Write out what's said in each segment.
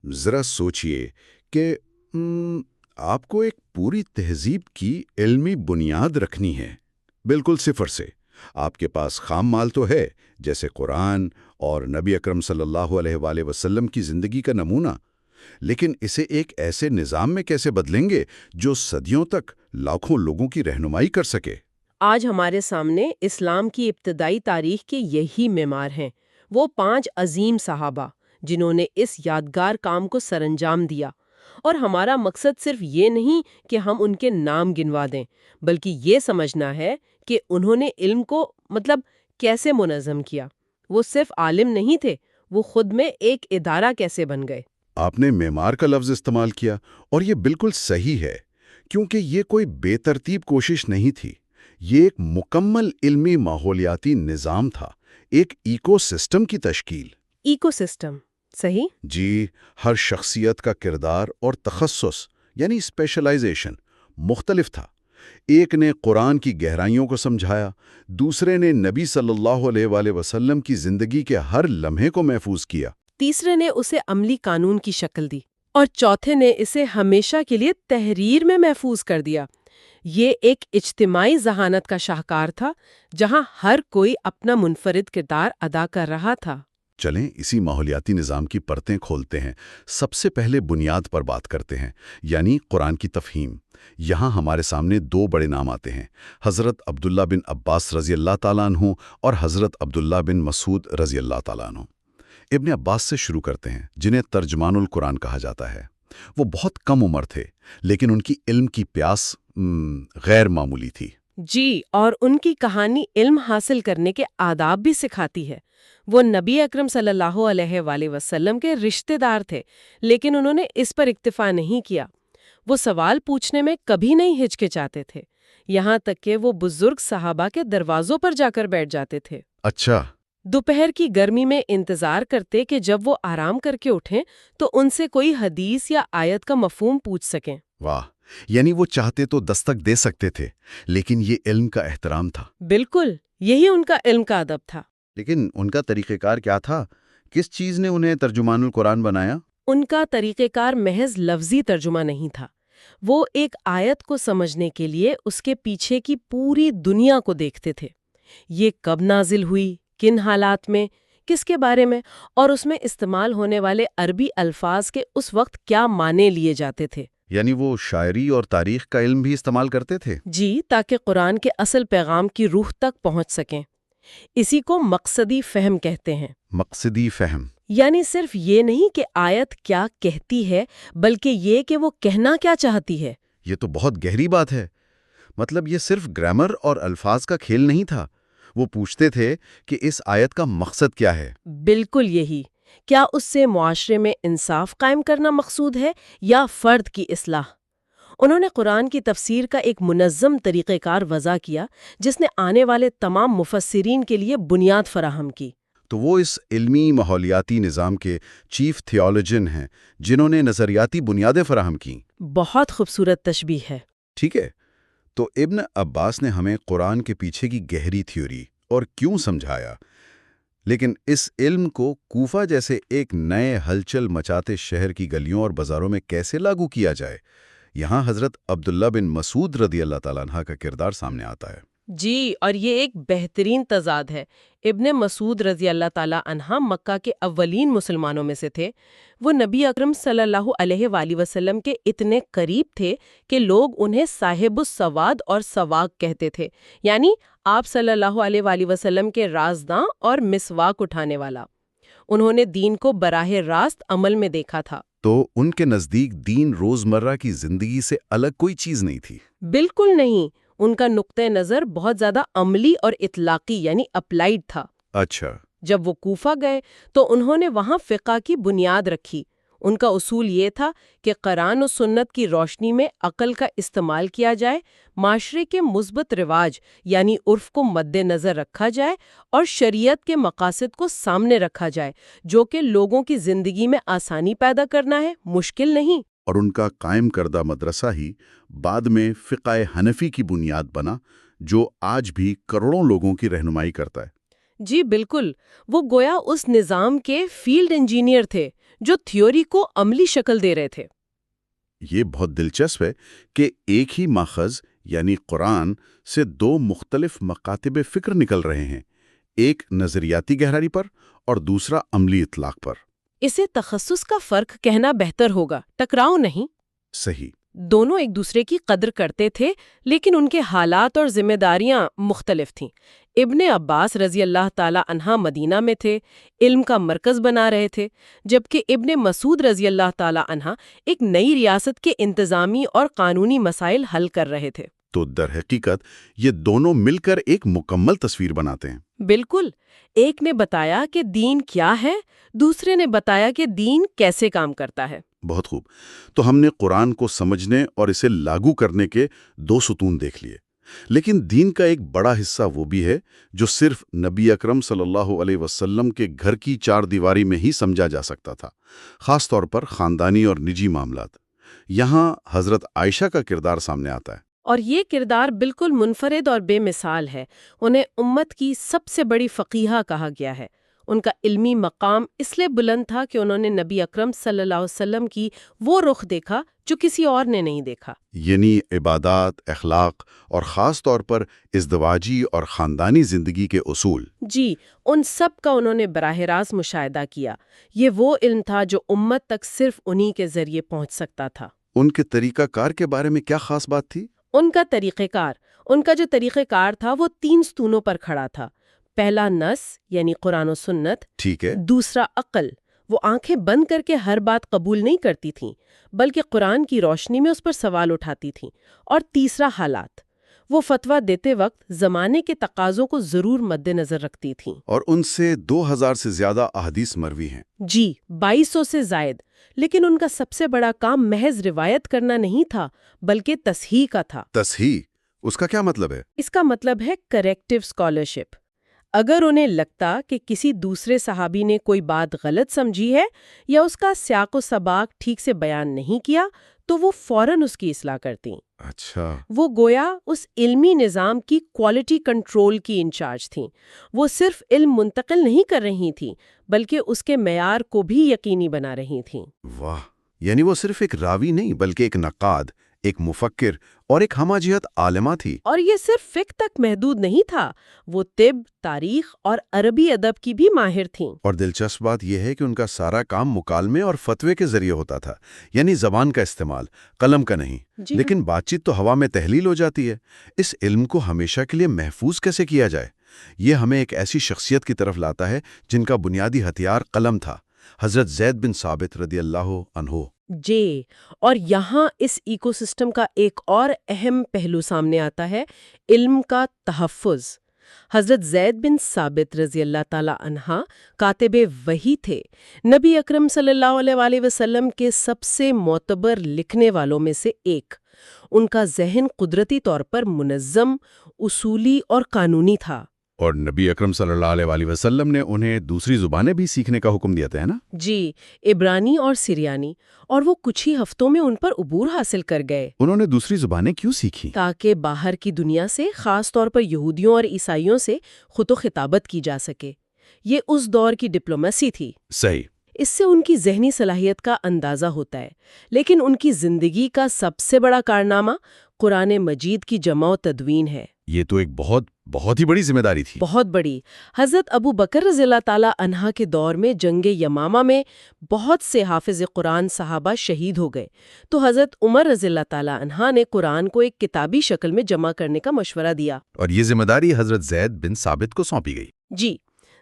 ذرا سوچئے کہ آپ کو ایک پوری تہذیب کی علمی بنیاد رکھنی ہے، بالکل صفر سے۔ آپ کے پاس خام مال تو ہے، جیسے قرآن اور نبی اکرم صلی اللہ علیہ وآلہ وسلم کی زندگی کا نمونہ، لیکن اسے ایک ایسے نظام میں کیسے بدلیں گے جو صدیوں تک لاکھوں لوگوں کی رہنمائی کر سکے؟ آج ہمارے سامنے اسلام کی ابتدائی تاریخ کے یہی معمار ہیں، وہ 5 عظیم صحابہ جنہوں نے اس یادگار کام کو سرانجام دیا۔ اور ہمارا مقصد صرف یہ نہیں کہ ہم ان کے نام گنوا دیں، بلکہ یہ سمجھنا ہے کہ انہوں نے علم کو کیسے منظم کیا۔ وہ صرف عالم نہیں تھے، وہ خود میں ایک ادارہ کیسے بن گئے۔ آپ نے معمار کا لفظ استعمال کیا، اور یہ بالکل صحیح ہے، کیونکہ یہ کوئی بے ترتیب کوشش نہیں تھی۔ یہ ایک مکمل علمی ماحولیاتی نظام تھا، ایک ایکو سسٹم کی تشکیل۔ ایکو سسٹم، صحیح؟ جی، ہر شخصیت کا کردار اور تخصص یعنی اسپیشلائزیشن مختلف تھا۔ ایک نے قرآن کی گہرائیوں کو سمجھایا، دوسرے نے نبی صلی اللہ علیہ وآلہ وسلم کی زندگی کے ہر لمحے کو محفوظ کیا، تیسرے نے اسے عملی قانون کی شکل دی، اور چوتھے نے اسے ہمیشہ کے لیے تحریر میں محفوظ کر دیا۔ یہ ایک اجتماعی ذہانت کا شاہکار تھا، جہاں ہر کوئی اپنا منفرد کردار ادا کر رہا تھا۔ چلیں اسی ماحولیاتی نظام کی پرتیں کھولتے ہیں۔ سب سے پہلے بنیاد پر بات کرتے ہیں، یعنی قرآن کی تفہیم۔ یہاں ہمارے سامنے 2 بڑے نام آتے ہیں، حضرت عبداللہ بن عباس رضی اللہ تعالیٰ عنہ اور حضرت عبداللہ بن مسعود رضی اللہ تعالیٰ عنہ۔ ابن عباس سے شروع کرتے ہیں، جنہیں ترجمان القرآن کہا جاتا ہے۔ وہ بہت کم عمر تھے، لیکن ان کی علم کی پیاس غیر معمولی تھی۔ جی، اور ان کی کہانی علم حاصل کرنے کے آداب بھی سکھاتی ہے۔ وہ نبی اکرم صلی اللہ علیہ وآلہ وسلم کے رشتہ دار تھے، لیکن انہوں نے اس پر اکتفا نہیں کیا۔ وہ سوال پوچھنے میں کبھی نہیں ہچکچاتے تھے، یہاں تک کہ وہ بزرگ صحابہ کے دروازوں پر جا کر بیٹھ جاتے تھے۔ اچھا۔ دوپہر کی گرمی میں انتظار کرتے کہ جب وہ آرام کر کے اٹھیں تو ان سے کوئی حدیث یا آیت کا مفہوم پوچھ سکیں۔ واہ، یعنی وہ چاہتے تو دستک دے سکتے تھے، لیکن یہ علم کا احترام تھا۔ بالکل، یہی ان کا علم کا ادب تھا۔ لیکن ان کا طریقہ کار کیا تھا؟ کس چیز نے انہیں ترجمان القرآن بنایا؟ ان کا طریقہ کار محض لفظی ترجمہ نہیں تھا، وہ ایک آیت کو سمجھنے کے لیے اس کے پیچھے کی پوری دنیا کو دیکھتے تھے۔ یہ کب نازل ہوئی، کن حالات میں، کس کے بارے میں، اور اس میں استعمال ہونے والے عربی الفاظ کے اس وقت کیا معنی لیے جاتے تھے۔ یعنی وہ شاعری اور تاریخ کا علم بھی استعمال کرتے تھے؟ جی، تاکہ قرآن کے اصل پیغام کی روح تک پہنچ سکیں۔ اسی کو مقصدی فہم کہتے ہیں۔ مقصدی فہم؟ یعنی صرف یہ نہیں کہ آیت کیا کہتی ہے، بلکہ یہ کہ وہ کہنا کیا چاہتی ہے۔ یہ تو بہت گہری بات ہے۔ مطلب یہ صرف گرامر اور الفاظ کا کھیل نہیں تھا، وہ پوچھتے تھے کہ اس آیت کا مقصد کیا ہے۔ بالکل یہی، کیا اس سے معاشرے میں انصاف قائم کرنا مقصود ہے یا فرد کی اصلاح؟ انہوں نے قرآن کی تفسیر کا ایک منظم طریقہ کار وضع کیا، جس نے آنے والے تمام مفسرین کے لیے بنیاد فراہم کی۔ تو وہ اس علمی ماحولیاتی نظام کے چیف تھیولوجن ہیں، جنہوں نے نظریاتی بنیادیں فراہم کیں۔ بہت خوبصورت تشبیہ ہے۔ ٹھیک ہے، تو ابن عباس نے ہمیں قرآن کے پیچھے کی گہری تھیوری اور کیوں سمجھایا، لیکن اس علم کو کوفہ جیسے ایک نئے ہلچل مچاتے شہر کی گلیوں اور بازاروں میں کیسے لاگو کیا جائے؟ یہاں حضرت عبداللہ بن مسعود رضی اللہ تعالیٰ عنہ کا کردار سامنے آتا ہے۔ جی، اور یہ ایک بہترین تضاد ہے۔ ابن مسعود رضی اللہ تعالیٰ عنہ مکہ کے اولین مسلمانوں میں سے تھے۔ وہ نبی اکرم صلی اللہ علیہ وآلہ وسلم کے اتنے قریب تھے کہ لوگ انہیں صاحب السواد اور سواک کہتے تھے، یعنی آپ صلی اللہ علیہ وآلہ وسلم کے رازداں اور مسواک اٹھانے والا۔ انہوں نے دین کو براہ راست عمل میں دیکھا تھا۔ تو ان کے نزدیک دین روزمرہ کی زندگی سے الگ کوئی چیز نہیں تھی؟ بالکل نہیں، ان کا نقطہ نظر بہت زیادہ عملی اور اطلاقی یعنی اپلائیڈ تھا۔ اچھا۔ جب وہ کوفہ گئے تو انہوں نے وہاں فقہ کی بنیاد رکھی۔ ان کا اصول یہ تھا کہ قرآن و سنت کی روشنی میں عقل کا استعمال کیا جائے، معاشرے کے مثبت رواج یعنی عرف کو مد نظر رکھا جائے اور شریعت کے مقاصد کو سامنے رکھا جائے، جو کہ لوگوں کی زندگی میں آسانی پیدا کرنا ہے، مشکل نہیں۔ اور ان کا قائم کردہ مدرسہ ہی بعد میں فقہ حنفی کی بنیاد بنا، جو آج بھی کروڑوں لوگوں کی رہنمائی کرتا ہے۔ جی بالکل، وہ گویا اس نظام کے فیلڈ انجینئر تھے جو تھیوری کو عملی شکل دے رہے تھے۔ یہ بہت دلچسپ ہے کہ ایک ہی ماخذ یعنی قرآن سے دو مختلف مکاتب فکر نکل رہے ہیں، ایک نظریاتی گہرائی پر اور دوسرا عملی اطلاق پر۔ اسے تخصص کا فرق کہنا بہتر ہوگا، ٹکراؤ نہیں۔ صحیح۔ دونوں ایک دوسرے کی قدر کرتے تھے، لیکن ان کے حالات اور ذمہ داریاں مختلف تھیں۔ ابن عباس رضی اللہ تعالی عنہ مدینہ میں تھے، علم کا مرکز بنا رہے تھے، جبکہ ابن مسعود رضی اللہ تعالی عنہ ایک نئی ریاست کے انتظامی اور قانونی مسائل حل کر رہے تھے۔ تو در حقیقت یہ دونوں مل کر ایک مکمل تصویر بناتے ہیں۔ بالکل، ایک نے بتایا کہ دین کیا ہے، دوسرے نے بتایا کہ دین کیسے کام کرتا ہے۔ بہت خوب۔ تو ہم نے قرآن کو سمجھنے اور اسے لاگو کرنے کے دو ستون دیکھ لیے، لیکن دین کا ایک بڑا حصہ وہ بھی ہے جو صرف نبی اکرم صلی اللہ علیہ وسلم کے گھر کی چار دیواری میں ہی سمجھا جا سکتا تھا، خاص طور پر خاندانی اور نجی معاملات۔ یہاں حضرت عائشہ کا کردار سامنے آتا ہے، اور یہ کردار بالکل منفرد اور بے مثال ہے۔ انہیں امت کی سب سے بڑی فقیہہ کہا گیا ہے۔ ان کا علمی مقام اس لیے بلند تھا کہ انہوں نے نبی اکرم صلی اللہ علیہ وسلم کی وہ رخ دیکھا جو کسی اور نے نہیں دیکھا، یعنی عبادات، اخلاق اور خاص طور پر ازدواجی اور خاندانی زندگی کے اصول۔ جی، ان سب کا انہوں نے براہ راست مشاہدہ کیا۔ یہ وہ علم تھا جو امت تک صرف انہی کے ذریعے پہنچ سکتا تھا۔ ان کے طریقہ کار کے بارے میں کیا خاص بات تھی؟ ان کا جو طریقہ کار تھا وہ 3 ستونوں پر کھڑا تھا۔ پہلا نص یعنی قرآن و سنت، ٹھیک ہے۔ دوسرا عقل، وہ آنکھیں بند کر کے ہر بات قبول نہیں کرتی تھیں بلکہ قرآن کی روشنی میں اس پر سوال اٹھاتی تھیں، اور تیسرا حالات، وہ فتویٰ دیتے وقت زمانے کے تقاضوں کو ضرور مد نظر رکھتی تھیں۔ اور ان سے 2000 سے زیادہ احادیث مروی ہیں۔ جی، 2200 سے زائد۔ لیکن ان کا سب سے بڑا کام محض روایت کرنا نہیں تھا بلکہ تصحیح کا تھا۔ تصحیح، اس کا کیا مطلب ہے؟ اس کا مطلب ہے کریکٹیو اسکالرشپ۔ اگر انہیں لگتا کہ کسی دوسرے صحابی نے کوئی بات غلط سمجھی ہے یا اس کا سیاق و سباق ٹھیک سے بیان نہیں کیا تو وہ فوراً اس کی اصلاح کرتیں۔ اچھا۔ وہ گویا اس علمی نظام کی کوالٹی کنٹرول کی انچارج تھیں۔ وہ صرف علم منتقل نہیں کر رہی تھیں بلکہ اس کے معیار کو بھی یقینی بنا رہی تھیں۔ واہ، یعنی وہ صرف ایک راوی نہیں بلکہ ایک نقاد، ایک مفکر اور ایک ہمہ جہت عالمہ تھی۔ اور یہ صرف فقہ تک محدود نہیں تھا، وہ طب، تاریخ اور عربی ادب کی بھی ماہر تھیں۔ اور دلچسپ بات یہ ہے کہ ان کا سارا کام مکالمے اور فتوے کے ذریعے ہوتا تھا، یعنی زبان کا استعمال، قلم کا نہیں۔ جی لیکن بات چیت تو ہوا میں تحلیل ہو جاتی ہے۔ اس علم کو ہمیشہ کے لیے محفوظ کیسے کیا جائے؟ یہ ہمیں ایک ایسی شخصیت کی طرف لاتا ہے جن کا بنیادی ہتھیار قلم تھا، حضرت زید بن ثابت رضی اللہ عنہ۔ جی، اور یہاں اس ایکو سسٹم کا ایک اور اہم پہلو سامنے آتا ہے، علم کا تحفظ۔ حضرت زید بن ثابت رضی اللہ تعالی عنہ کاتب وحی تھے، نبی اکرم صلی اللہ علیہ وآلہ وسلم کے سب سے معتبر لکھنے والوں میں سے ایک۔ ان کا ذہن قدرتی طور پر منظم، اصولی اور قانونی تھا۔ اور نبی اکرم صلی اللہ علیہ وآلہ وسلم نے انہیں دوسری زبانیں بھی سیکھنے کا حکم دیا تھا، ہے نا؟ جی، عبرانی اور سریانی، اور وہ کچھ ہی ہفتوں میں ان پر عبور حاصل کر گئے۔ انہوں نے دوسری زبانیں کیوں سیکھی؟ تاکہ باہر کی دنیا سے، خاص طور پر یہودیوں اور عیسائیوں سے خط و خطابت کی جا سکے۔ یہ اس دور کی ڈپلومیسی تھی۔ صحیح۔ اس سے ان کی ذہنی صلاحیت کا اندازہ ہوتا ہے۔ لیکن ان کی زندگی کا سب سے بڑا کارنامہ قرآن مجید کی جمع و تدوین ہے۔ یہ تو ایک بہت ہی بڑی ذمہ داری تھی۔ بہت بڑی۔ حضرت ابو بکر رضی اللہ تعالی عنہ کے دور میں جنگ یمامہ میں بہت سے حافظ قرآن صحابہ شہید ہو گئے، تو حضرت عمر رضی اللہ تعالی عنہ نے قرآن کو ایک کتابی شکل میں جمع کرنے کا مشورہ دیا۔ اور یہ ذمہ داری حضرت زید بن ثابت کو سونپی گئی۔ جی،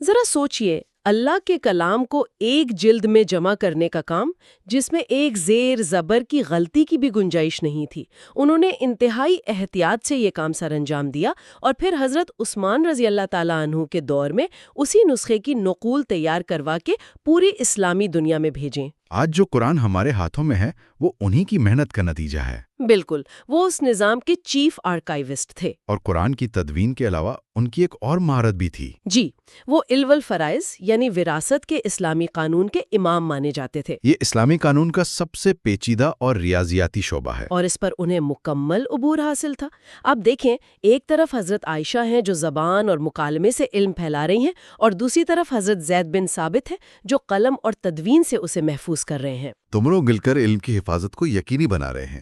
ذرا سوچئے، اللہ کے کلام کو ایک جلد میں جمع کرنے کا کام، جس میں ایک زیر زبر کی غلطی کی بھی گنجائش نہیں تھی۔ انہوں نے انتہائی احتیاط سے یہ کام سر انجام دیا، اور پھر حضرت عثمان رضی اللہ تعالیٰ عنہ کے دور میں اسی نسخے کی نقول تیار کروا کے پوری اسلامی دنیا میں بھیجیں۔ آج جو قرآن ہمارے ہاتھوں میں ہے وہ انہی کی محنت کا نتیجہ ہے۔ بالکل، وہ اس نظام کے چیف آرکائیوسٹ تھے۔ اور قرآن کی تدوین کے علاوہ ان کی ایک اور مہارت بھی تھی۔ جی، وہ علم الفرائض یعنی وراثت کے اسلامی قانون کے امام مانے جاتے تھے، یہ اسلامی قانون کا سب سے پیچیدہ اور ریاضیاتی شعبہ ہے۔ اور اس پر انہیں مکمل عبور حاصل تھا۔ اب دیکھیں، ایک طرف حضرت عائشہ ہیں جو زبان اور مکالمے سے علم پھیلا رہی ہیں، اور دوسری طرف حضرت زید بن ثابت ہیں جو قلم اور تدوین سے اسے محفوظ کر رہے ہیں۔ دونوں مل کر علم کی حفاظت کو یقینی بنا رہے ہیں۔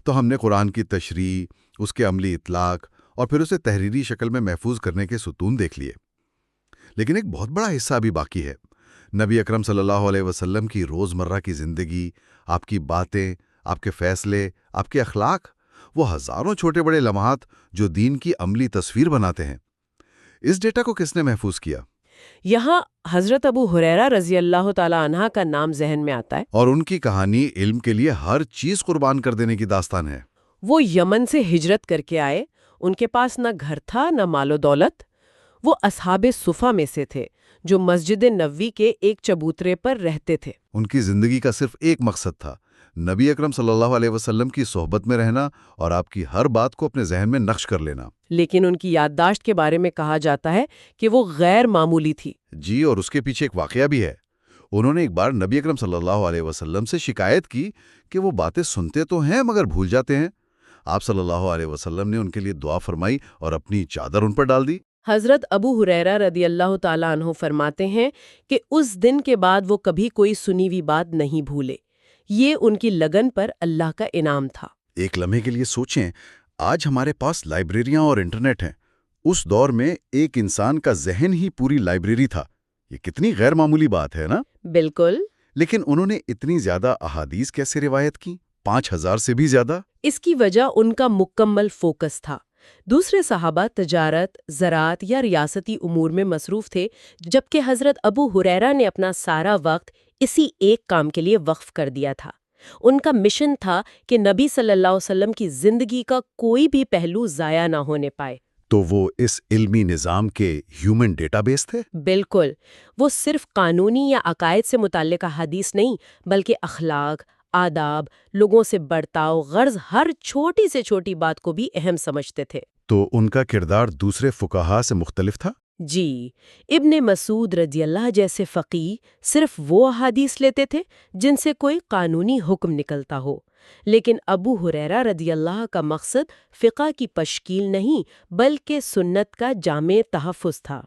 تو ہم نے قرآن کی تشریح، اس کے عملی اطلاق اور پھر اسے تحریری شکل میں محفوظ کرنے کے ستون دیکھ لیے، لیکن ایک بہت بڑا حصہ ابھی باقی ہے۔ نبی اکرم صلی اللہ علیہ وسلم کی روزمرہ کی زندگی، آپ کی باتیں، آپ کے فیصلے، آپ کے اخلاق، وہ ہزاروں چھوٹے بڑے لمحات جو دین کی عملی تصویر بناتے ہیں۔ اس ڈیٹا کو کس نے محفوظ کیا؟ یہاں حضرت ابو ہریرہ رضی اللہ تعالی عنہ کا نام ذہن میں آتا ہے۔ اور ان کی کہانی علم کے لیے ہر چیز قربان کر دینے کی داستان ہے۔ وہ یمن سے ہجرت کر کے آئے، ان کے پاس نہ گھر تھا نہ مال و دولت۔ وہ اصحاب صفہ میں سے تھے جو مسجد نبوی کے ایک چبوترے پر رہتے تھے۔ ان کی زندگی کا صرف ایک مقصد تھا، نبی اکرم صلی اللہ علیہ وسلم کی صحبت میں رہنا اور آپ کی ہر بات کو اپنے ذہن میں نقش کر لینا۔ لیکن ان کی یادداشت کے بارے میں کہا جاتا ہے کہ وہ غیر معمولی تھی۔ جی، اور اس کے پیچھے ایک واقعہ بھی ہے۔ انہوں نے ایک بار نبی اکرم صلی اللہ علیہ وسلم سے شکایت کی کہ وہ باتیں سنتے تو ہیں مگر بھول جاتے ہیں۔ آپ صلی اللہ علیہ وسلم نے ان کے لیے دعا فرمائی اور اپنی چادر ان پر ڈال دی۔ حضرت ابو ہریرہ رضی اللہ تعالیٰ عنہ فرماتے ہیں کہ اس دن کے بعد وہ کبھی کوئی سنی ہوئی بات نہیں بھولے۔ یہ ان کی لگن پر اللہ کا انعام تھا۔ ایک لمحے کے لیے سوچیں، آج ہمارے پاس لائبریریاں اور انٹرنیٹ ہیں، اس دور میں ایک انسان کا ذہن ہی پوری لائبریری تھا۔ یہ کتنی غیر معمولی بات ہے نا؟ بالکل۔ لیکن انہوں نے اتنی زیادہ احادیث کیسے روایت کی؟ 5000 سے بھی زیادہ؟ اس کی وجہ ان کا مکمل فوکس تھا۔ دوسرے صحابہ تجارت، زراعت یا ریاستی امور میں مصروف تھے، جبکہ حضرت ابو ہریرہ نے اپنا سارا وقت اسی ایک کام کے لیے وقف کر دیا تھا۔ ان کا مشن تھا کہ نبی صلی اللہ علیہ وسلم کی زندگی کا کوئی بھی پہلو ضائع نہ ہونے پائے۔ تو وہ اس علمی نظام کے ہیومن ڈیٹا بیس تھے؟ بالکل، وہ صرف قانونی یا عقائد سے متعلق احادیث نہیں، بلکہ اخلاق، آداب، لوگوں سے برتاؤ، غرض ہر چھوٹی سے چھوٹی بات کو بھی اہم سمجھتے تھے۔ تو ان کا کردار دوسرے فقہا سے مختلف تھا؟ جی، ابن مسعود رضی اللہ جیسے فقیہ صرف وہ احادیث لیتے تھے جن سے کوئی قانونی حکم نکلتا ہو، لیکن ابو ہریرہ رضی اللہ کا مقصد فقہ کی تشکیل نہیں بلکہ سنت کا جامع تحفظ تھا۔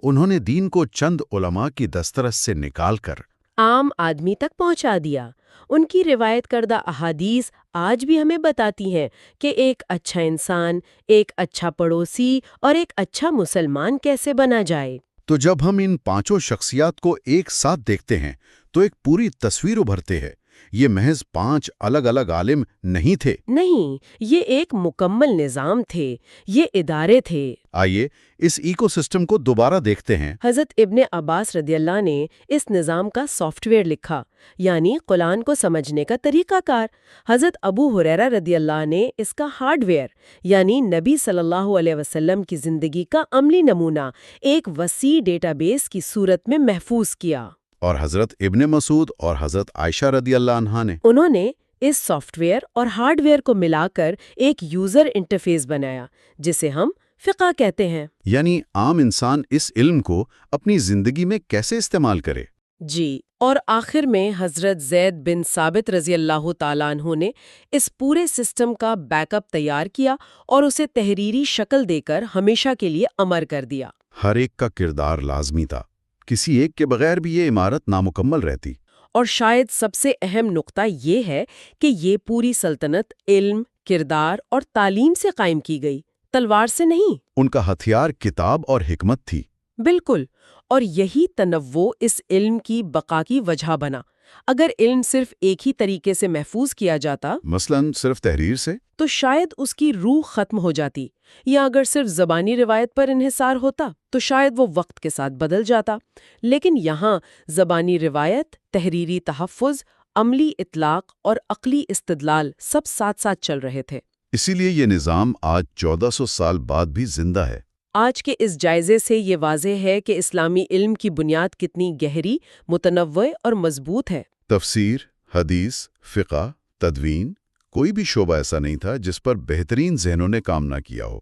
انہوں نے دین کو چند علماء کی دسترس سے نکال کر عام آدمی تک پہنچا دیا۔ ان کی روایت کردہ احادیث آج بھی ہمیں بتاتی ہیں کہ ایک اچھا انسان، ایک اچھا پڑوسی اور ایک اچھا مسلمان کیسے بنا جائے۔ تو جب ہم ان پانچوں شخصیات کو ایک ساتھ دیکھتے ہیں تو ایک پوری تصویر ابھرتے ہے۔ یہ محض 5 الگ الگ عالم نہیں تھے۔ نہیں، یہ ایک مکمل نظام تھے، یہ ادارے تھے۔ آئیے اس ایکو سسٹم کو دوبارہ دیکھتے ہیں۔ حضرت ابن عباس رضی اللہ نے اس نظام کا سافٹ ویئر لکھا، یعنی قرآن کو سمجھنے کا طریقہ کار۔ حضرت ابو ہریرہ رضی اللہ نے اس کا ہارڈ ویئر، یعنی نبی صلی اللہ علیہ وسلم کی زندگی کا عملی نمونہ ایک وسیع ڈیٹا بیس کی صورت میں محفوظ کیا۔ اور حضرت ابن مسعود اور حضرت عائشہ رضی اللہ عنہا نے انہوں نے اس سافٹ ویئر اور ہارڈ ویئر کو ملا کر ایک یوزر انٹرفیس بنایا جسے ہم فقہ کہتے ہیں۔ یعنی عام انسان اس علم کو اپنی زندگی میں کیسے استعمال کرے۔ جی، اور آخر میں حضرت زید بن ثابت رضی اللہ تعالیٰ عنہ نے اس پورے سسٹم کا بیک اپ تیار کیا اور اسے تحریری شکل دے کر ہمیشہ کے لیے امر کر دیا۔ ہر ایک کا کردار لازمی تھا، کسی ایک کے بغیر بھی یہ عمارت نامکمل رہتی۔ اور شاید سب سے اہم نقطہ یہ ہے کہ یہ پوری سلطنت علم، کردار اور تعلیم سے قائم کی گئی، تلوار سے نہیں۔ ان کا ہتھیار کتاب اور حکمت تھی۔ بالکل، اور یہی تنوع اس علم کی بقا کی وجہ بنا۔ اگر علم صرف ایک ہی طریقے سے محفوظ کیا جاتا، مثلاً صرف تحریر سے، تو شاید اس کی روح ختم ہو جاتی، یا اگر صرف زبانی روایت پر انحصار ہوتا تو شاید وہ وقت کے ساتھ بدل جاتا۔ لیکن یہاں زبانی روایت، تحریری تحفظ، عملی اطلاق اور عقلی استدلال سب ساتھ ساتھ چل رہے تھے۔ اسی لیے یہ نظام آج 1400 سال بعد بھی زندہ ہے۔ آج کے اس جائزے سے یہ واضح ہے کہ اسلامی علم کی بنیاد کتنی گہری، متنوع اور مضبوط ہے۔ تفسیر، حدیث، فقہ، تدوین، کوئی بھی شعبہ ایسا نہیں تھا جس پر بہترین ذہنوں نے کام نہ کیا ہو،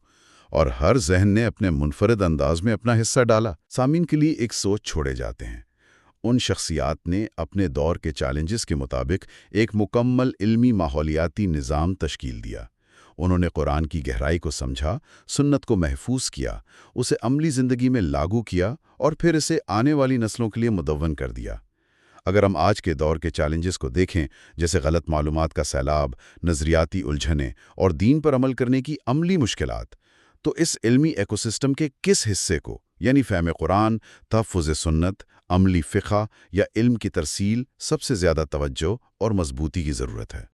اور ہر ذہن نے اپنے منفرد انداز میں اپنا حصہ ڈالا۔ سامعین کے لیے ایک سوچ چھوڑے جاتے ہیں۔ ان شخصیات نے اپنے دور کے چیلنجز کے مطابق ایک مکمل علمی ماحولیاتی نظام تشکیل دیا۔ انہوں نے قرآن کی گہرائی کو سمجھا، سنت کو محفوظ کیا، اسے عملی زندگی میں لاگو کیا اور پھر اسے آنے والی نسلوں کے لیے مدون کر دیا۔ اگر ہم آج کے دور کے چیلنجز کو دیکھیں، جیسے غلط معلومات کا سیلاب، نظریاتی الجھنیں اور دین پر عمل کرنے کی عملی مشکلات، تو اس علمی ایکوسسٹم کے کس حصے کو، یعنی فہم قرآن، تحفظ سنت، عملی فقہ یا علم کی ترسیل، سب سے زیادہ توجہ اور مضبوطی کی ضرورت ہے؟